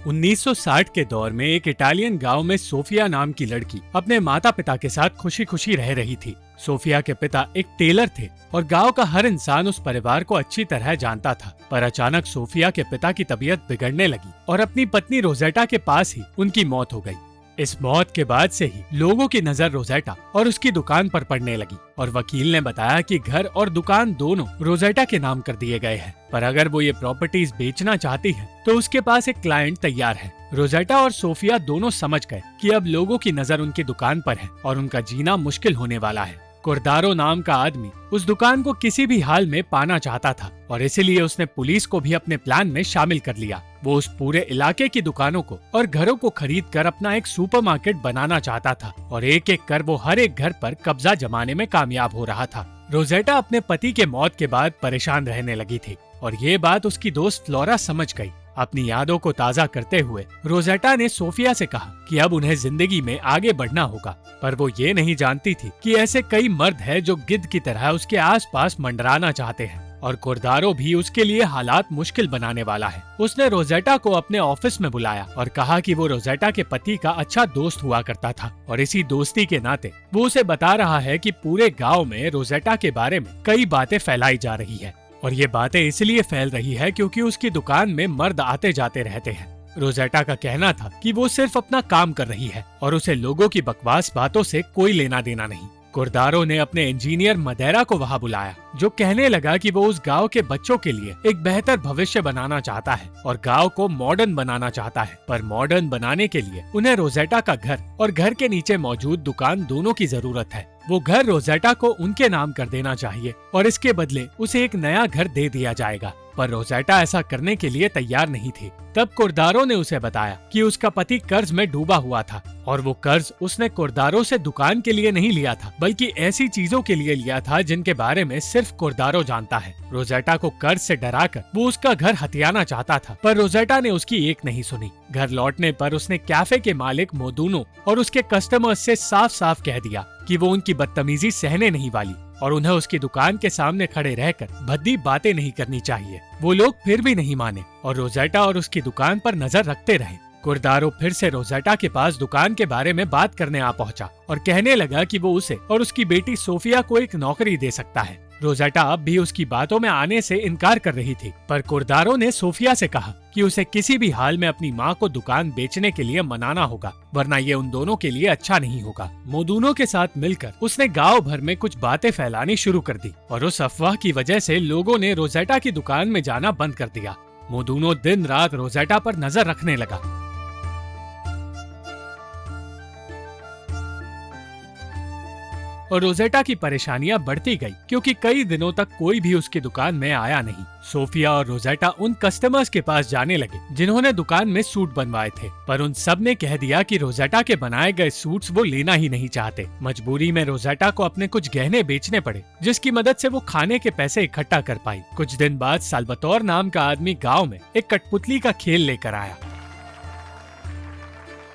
1960 के दौर में एक इटालियन गांव में सोफिया नाम की लड़की अपने माता पिता के साथ खुशी खुशी रह रही थी। सोफिया के पिता एक टेलर थे और गांव का हर इंसान उस परिवार को अच्छी तरह जानता था। पर अचानक सोफिया के पिता की तबीयत बिगड़ने लगी और अपनी पत्नी रोजेटा के पास ही उनकी मौत हो गई। इस मौत के बाद से ही लोगों की नजर रोजेटा और उसकी दुकान पर पड़ने लगी और वकील ने बताया कि घर और दुकान दोनों रोजेटा के नाम कर दिए गए हैं। पर अगर वो ये प्रॉपर्टीज बेचना चाहती है तो उसके पास एक क्लाइंट तैयार है। रोजेटा और सोफिया दोनों समझ गए कि अब लोगों की नजर उनकी दुकान पर है और उनका जीना मुश्किल होने वाला है। कोर्दारो नाम का आदमी उस दुकान को किसी भी हाल में पाना चाहता था और इसीलिए उसने पुलिस को भी अपने प्लान में शामिल कर लिया। वो उस पूरे इलाके की दुकानों को और घरों को खरीद कर अपना एक सुपरमार्केट बनाना चाहता था और एक एक कर वो हर एक घर पर कब्जा जमाने में कामयाब हो रहा था। रोजेटा अपने पति के मौत के बाद परेशान रहने लगी थी और ये बात उसकी दोस्त फ्लोरा समझ गई। अपनी यादों को ताज़ा करते हुए रोजेटा ने सोफिया से कहा कि अब उन्हें जिंदगी में आगे बढ़ना होगा, पर वो ये नहीं जानती थी कि ऐसे कई मर्द हैं जो गिद्ध की तरह उसके आसपास मंडराना चाहते हैं और कोर्दारो भी उसके लिए हालात मुश्किल बनाने वाला है। उसने रोजेटा को अपने ऑफिस में बुलाया और कहा कि वो रोजेटा के पति का अच्छा दोस्त हुआ करता था और इसी दोस्ती के नाते वो उसे बता रहा है कि पूरे गाँव में रोजेटा के बारे में कई बातें फैलाई जा रही है और ये बातें इसलिए फैल रही है क्योंकि उसकी दुकान में मर्द आते जाते रहते हैं। रोजेटा का कहना था कि वो सिर्फ अपना काम कर रही है और उसे लोगों की बकवास बातों से कोई लेना देना नहीं। कोर्दारो ने अपने इंजीनियर मदेरा को वहां बुलाया, जो कहने लगा कि वो उस गांव के बच्चों के लिए एक बेहतर भविष्य बनाना चाहता है और गांव को मॉडर्न बनाना चाहता है। पर मॉडर्न बनाने के लिए उन्हें रोजेटा का घर और घर के नीचे मौजूद दुकान दोनों की जरूरत है। वो घर रोजेटा को उनके नाम कर देना चाहिए और इसके बदले उसे एक नया घर दे दिया जाएगा। पर रोजेटा ऐसा करने के लिए तैयार नहीं थी। तब कोर्दारो ने उसे बताया कि उसका पति कर्ज में डूबा हुआ था और वो कर्ज उसने कोर्दारो से दुकान के लिए नहीं लिया था, बल्कि ऐसी चीजों के लिए लिया था जिनके बारे में सिर्फ कोर्दारो जानता है। रोजेटा को कर्ज से डराकर वो उसका घर हथियाना चाहता था, पर रोजेटा ने उसकी एक नहीं सुनी। घर लौटने पर उसने कैफे के मालिक मोदूनो और उसके कस्टमर्स से साफ साफ कह दिया कि वो उनकी बदतमीजी सहने नहीं वाली और उन्हें उसकी दुकान के सामने खड़े रहकर भद्दी बातें नहीं करनी चाहिए। वो लोग फिर भी नहीं माने और रोजेटा और उसकी दुकान पर नजर रखते रहे। कोर्दारो फिर से रोजेटा के पास दुकान के बारे में बात करने आ पहुंचा और कहने लगा कि वो उसे और उसकी बेटी सोफिया को एक नौकरी दे सकता है। रोजेटा अब भी उसकी बातों में आने से इनकार कर रही थी, पर कोर्दारो ने सोफिया से कहा कि उसे किसी भी हाल में अपनी माँ को दुकान बेचने के लिए मनाना होगा, वरना ये उन दोनों के लिए अच्छा नहीं होगा। मोदूनो के साथ मिलकर उसने गांव भर में कुछ बातें फैलानी शुरू कर दी और उस अफवाह की वजह से लोगों ने रोजेटा की दुकान में जाना बंद कर दिया। मोदूनो दिन रात रोजेटा पर नजर रखने लगा और रोजेटा की परेशानियां बढ़ती गई क्योंकि कई दिनों तक कोई भी उसकी दुकान में आया नहीं। सोफिया और रोजेटा उन कस्टमर्स के पास जाने लगे जिन्होंने दुकान में सूट बनवाए थे, पर उन सब ने कह दिया कि रोजेटा के बनाए गए सूट्स वो लेना ही नहीं चाहते। मजबूरी में रोजेटा को अपने कुछ गहने बेचने पड़े, जिसकी मदद से वो खाने के पैसे इकट्ठा कर पाई। कुछ दिन बाद साल्वातोर नाम का आदमी गाँव में एक कठपुतली का खेल लेकर आया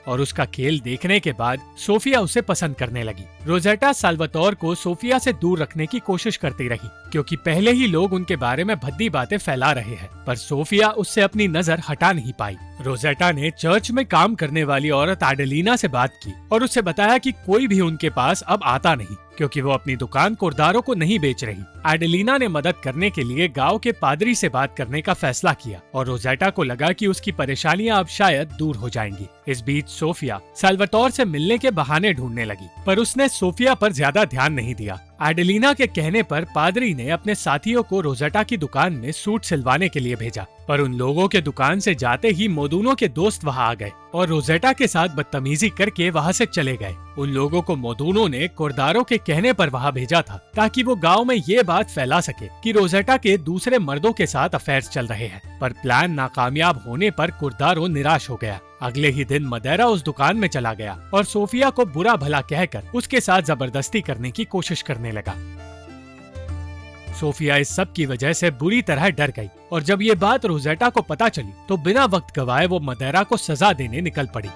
और उसका खेल देखने के बाद सोफिया उसे पसंद करने लगी। रोजेटा साल्वातोर को सोफिया से दूर रखने की कोशिश करती रही क्योंकि पहले ही लोग उनके बारे में भद्दी बातें फैला रहे हैं, पर सोफिया उससे अपनी नजर हटा नहीं पाई। रोजेटा ने चर्च में काम करने वाली औरत एडेलिना से बात की और उसे बताया कि कोई भी उनके पास अब आता नहीं क्योंकि वो अपनी दुकान कोर्दारो को नहीं बेच रही। एडेलिना ने मदद करने के लिए गांव के पादरी से बात करने का फैसला किया और रोजेटा को लगा कि उसकी परेशानियां अब शायद दूर हो जाएंगी। इस बीच सोफिया साल्वातोर से मिलने के बहाने ढूंढने लगी, पर उसने सोफिया पर ज्यादा ध्यान नहीं दिया। एडेलिना के कहने पर पादरी ने अपने साथियों को रोजेटा की दुकान में सूट सिलवाने के लिए भेजा, पर उन लोगों के दुकान से जाते ही मोदूनो के दोस्त वहां आ गए और रोजेटा के साथ बदतमीजी करके वहां से चले गए। उन लोगों को मोदूनो ने कोर्दारो के कहने पर वहां भेजा था ताकि वो गांव में ये बात फैला सके कि रोजेटा के दूसरे मर्दों के साथ अफेयर्स चल रहे हैं, पर प्लान नाकामयाब होने पर कोर्दारो निराश हो गया। अगले ही दिन मदेरा उस दुकान में चला गया और सोफिया को बुरा भला कहकर उसके साथ जबरदस्ती करने की कोशिश करने लगा। सोफिया इस सब की वजह से बुरी तरह डर गई और जब ये बात रोजेटा को पता चली तो बिना वक्त गवाए वो मदेरा को सजा देने निकल पड़ी।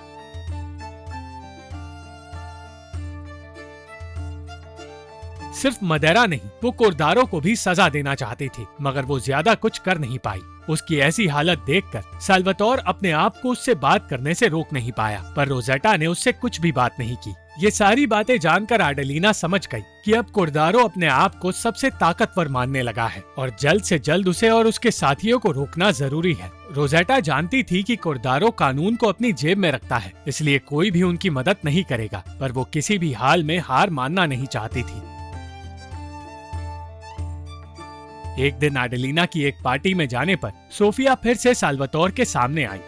सिर्फ मदेरा नहीं, वो कोरदारो को भी सजा देना चाहती थी, मगर वो ज्यादा कुछ कर नहीं पाई। उसकी ऐसी हालत देखकर साल्वातोर अपने आप को उससे बात करने से रोक नहीं पाया, पर रोजेटा ने उससे कुछ भी बात नहीं की। ये सारी बातें जानकर आडेलिना समझ गई कि अब कोरदारो अपने आप को सबसे ताकतवर मानने लगा है और जल्द से जल्द उसे और उसके साथियों को रोकना जरूरी है। रोजेटा जानती थी कि कोरदारो कानून को अपनी जेब में रखता है, इसलिए कोई भी उनकी मदद नहीं करेगा, पर वो किसी भी हाल में हार मानना नहीं चाहती थी। एक दिन आडेलिना की एक पार्टी में जाने पर सोफिया फिर से साल्वातोर के सामने आई।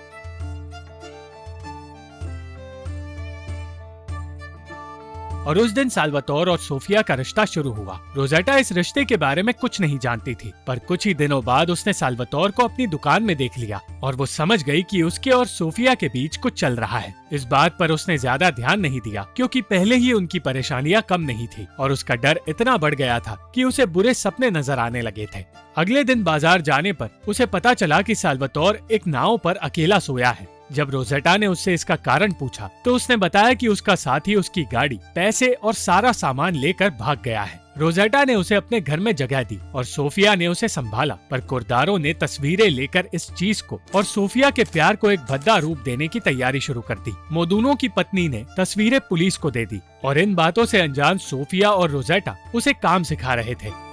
और उस दिन साल्वातोर और सोफिया का रिश्ता शुरू हुआ। रोजेटा इस रिश्ते के बारे में कुछ नहीं जानती थी, पर कुछ ही दिनों बाद उसने साल्वातोर को अपनी दुकान में देख लिया और वो समझ गई कि उसके और सोफिया के बीच कुछ चल रहा है। इस बात पर उसने ज्यादा ध्यान नहीं दिया, क्योंकि पहले ही उनकी परेशानियां कम नहीं थी और उसका डर इतना बढ़ गया था कि उसे बुरे सपने नजर आने लगे थे। अगले दिन बाजार जाने पर उसे पता चला कि साल्वातोर एक नाव पर अकेला सोया है। जब रोजेटा ने उससे इसका कारण पूछा तो उसने बताया कि उसका साथी उसकी गाड़ी, पैसे और सारा सामान लेकर भाग गया है। रोजेटा ने उसे अपने घर में जगह दी और सोफिया ने उसे संभाला, पर कोरदारो ने तस्वीरें लेकर इस चीज को और सोफिया के प्यार को एक भद्दा रूप देने की तैयारी शुरू कर दी। मोदूनो की पत्नी ने तस्वीरें पुलिस को दे दी और इन बातों से अनजान सोफिया और रोजेटा उसे काम सिखा रहे थे।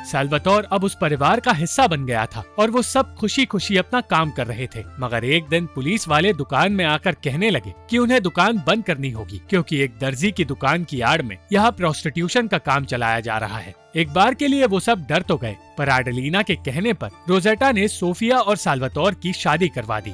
साल्वातोर अब उस परिवार का हिस्सा बन गया था और वो सब खुशी खुशी अपना काम कर रहे थे, मगर एक दिन पुलिस वाले दुकान में आकर कहने लगे कि उन्हें दुकान बंद करनी होगी, क्योंकि एक दर्जी की दुकान की आड़ में यहाँ प्रोस्टिट्यूशन का काम चलाया जा रहा है। एक बार के लिए वो सब डर तो गए, पर आडेलिना के कहने पर रोजेटा ने सोफिया और साल्वातोर की शादी करवा दी।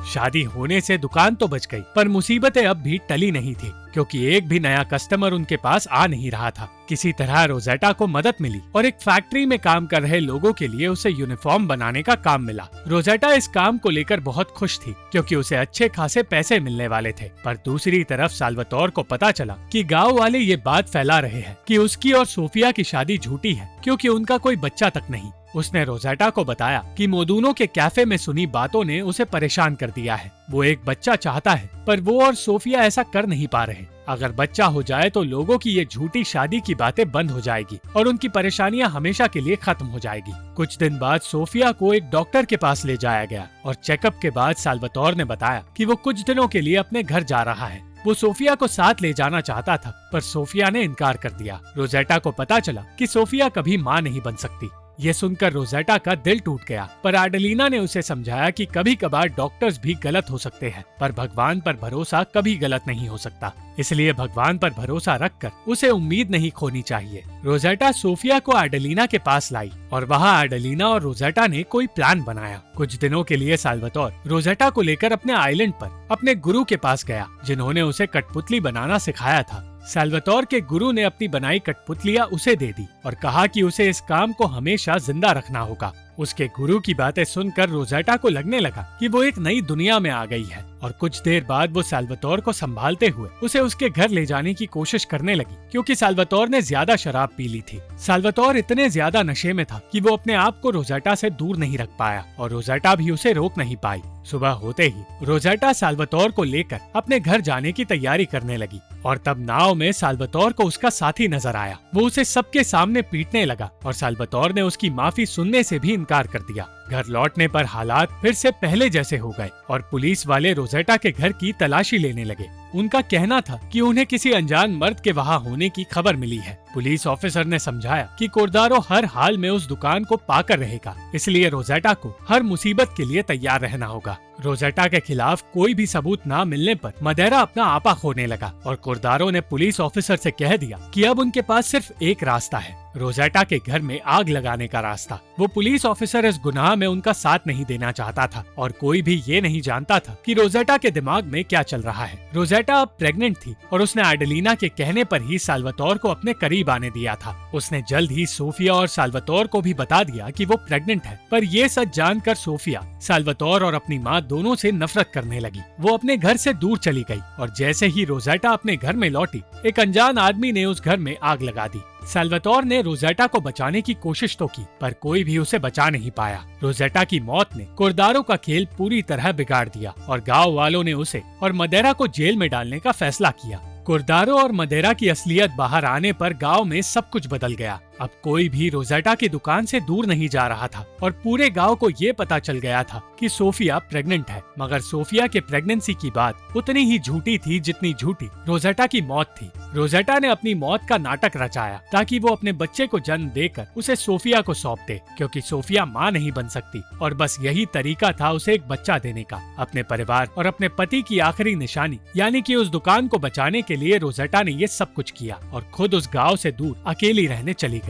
शादी होने से दुकान तो बच गई, पर मुसीबतें अब भी टली नहीं थी, क्योंकि एक भी नया कस्टमर उनके पास आ नहीं रहा था। किसी तरह रोजेटा को मदद मिली और एक फैक्ट्री में काम कर रहे लोगों के लिए उसे यूनिफॉर्म बनाने का काम मिला। रोजेटा इस काम को लेकर बहुत खुश थी, क्योंकि उसे अच्छे खासे पैसे मिलने वाले थे। पर दूसरी तरफ साल्वातोर को पता चला कि गांव वाले ये बात फैला रहे हैं कि उसकी और सोफिया की शादी झूठी है, क्योंकि उनका कोई बच्चा तक नहीं। उसने रोजेटा को बताया कि मोदूनो के कैफे में सुनी बातों ने उसे परेशान कर दिया है। वो एक बच्चा चाहता है, पर वो और सोफिया ऐसा कर नहीं पा रहे। अगर बच्चा हो जाए तो लोगों की ये झूठी शादी की बातें बंद हो जाएगी और उनकी परेशानियां हमेशा के लिए खत्म हो जाएगी। कुछ दिन बाद सोफिया को एक डॉक्टर के पास ले जाया गया और चेकअप के बाद साल्वातोर ने बताया कि वो कुछ दिनों के लिए अपने घर जा रहा है। वो सोफिया को साथ ले जाना चाहता था, पर सोफिया ने इनकार कर दिया। रोजेटा को पता चला कि सोफिया कभी माँ नहीं बन सकती। ये सुनकर रोजेटा का दिल टूट गया, पर आडेलिना ने उसे समझाया कि कभी कभार डॉक्टर्स भी गलत हो सकते हैं, पर भगवान पर भरोसा कभी गलत नहीं हो सकता। इसलिए भगवान पर भरोसा रखकर उसे उम्मीद नहीं खोनी चाहिए। रोजेटा सोफिया को आडेलिना के पास लाई और वहाँ आडेलिना और रोजेटा ने कोई प्लान बनाया। कुछ दिनों के लिए साल्वातोर रोजेटा को लेकर अपने आइलैंड पर अपने गुरु के पास गया, जिन्होंने उसे कठपुतली बनाना सिखाया था। साल्वातोर के गुरु ने अपनी बनाई कठपुतलियां उसे दे दी और कहा कि उसे इस काम को हमेशा जिंदा रखना होगा। उसके गुरु की बातें सुनकर रोजेटा को लगने लगा कि वो एक नई दुनिया में आ गई है और कुछ देर बाद वो साल्वातोर को संभालते हुए उसे उसके घर ले जाने की कोशिश करने लगी, क्योंकि साल्वातोर ने ज्यादा शराब पी ली थी। साल्वातोर इतने ज्यादा नशे में था कि वो अपने आप को रोजेटा से दूर नहीं रख पाया और रोजेटा भी उसे रोक नहीं पाई। सुबह होते ही रोजेटा साल्वातोर को लेकर अपने घर जाने की तैयारी करने लगी और तब नाव में साल्वातोर को उसका साथी नजर आया। वो उसे सबके सामने पीटने लगा और साल्वातोर ने उसकी माफी सुनने से भी इनकार कर दिया। घर लौटने पर हालात फिर से पहले जैसे हो गए और पुलिस वाले रोजेटा के घर की तलाशी लेने लगे। उनका कहना था कि उन्हें किसी अनजान मर्द के वहाँ होने की खबर मिली है। पुलिस ऑफिसर ने समझाया कि कोरदारो हर हाल में उस दुकान को पाकर रहेगा, इसलिए रोजेटा को हर मुसीबत के लिए तैयार रहना होगा। रोजेटा के खिलाफ कोई भी सबूत न मिलने पर मदेरा अपना आपा खोने लगा और कोरदारो ने पुलिस ऑफिसर से कह दिया कि अब उनके पास सिर्फ एक रास्ता है, रोजेटा के घर में आग लगाने का रास्ता। वो पुलिस ऑफिसर इस गुनाह में उनका साथ नहीं देना चाहता था और कोई भी ये नहीं जानता था कि रोजेटा के दिमाग में क्या चल रहा है। रोजेटा अब प्रेग्नेंट थी और उसने आडेलिना के कहने पर ही साल्वातोर को अपने करीब आने दिया था। उसने जल्द ही सोफिया और साल्वातोर को भी बता दिया कि वो प्रेग्नेंट है, पर ये सच जानकर सोफिया साल्वातोर और अपनी माँ दोनों से नफरत करने लगी। वो अपने घर से दूर चली गई और जैसे ही रोजेटा अपने घर में लौटी, एक अनजान आदमी ने उस घर में आग लगा दी। साल्वातोर ने रोजेटा को बचाने की कोशिश तो की, पर कोई भी उसे बचा नहीं पाया। रोजेटा की मौत ने कोर्दारो का खेल पूरी तरह बिगाड़ दिया और गांव वालों ने उसे और मदेरा को जेल में डालने का फैसला किया। कोर्दारो और मदेरा की असलियत बाहर आने पर गांव में सब कुछ बदल गया। अब कोई भी रोजेटा की दुकान से दूर नहीं जा रहा था और पूरे गांव को ये पता चल गया था कि सोफिया प्रेग्नेंट है। मगर सोफिया के प्रेगनेंसी की बात उतनी ही झूठी थी जितनी झूठी रोजेटा की मौत थी। रोजेटा ने अपनी मौत का नाटक रचाया ताकि वो अपने बच्चे को जन्म देकर उसे सोफिया को सौंप दे, क्योंकि सोफिया माँ नहीं बन सकती और बस यही तरीका था उसे एक बच्चा देने का। अपने परिवार और अपने पति की आखिरी निशानी यानी कि उस दुकान को बचाने के लिए रोजेटा ने ये सब कुछ किया और खुद उस गाँव से दूर अकेली रहने चली गई।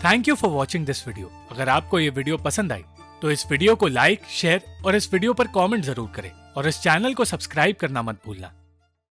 Thank you for watching this video. अगर आपको ये वीडियो पसंद आई तो इस वीडियो को लाइक, शेयर और इस वीडियो पर कमेंट जरूर करें और इस चैनल को सब्सक्राइब करना मत भूलना।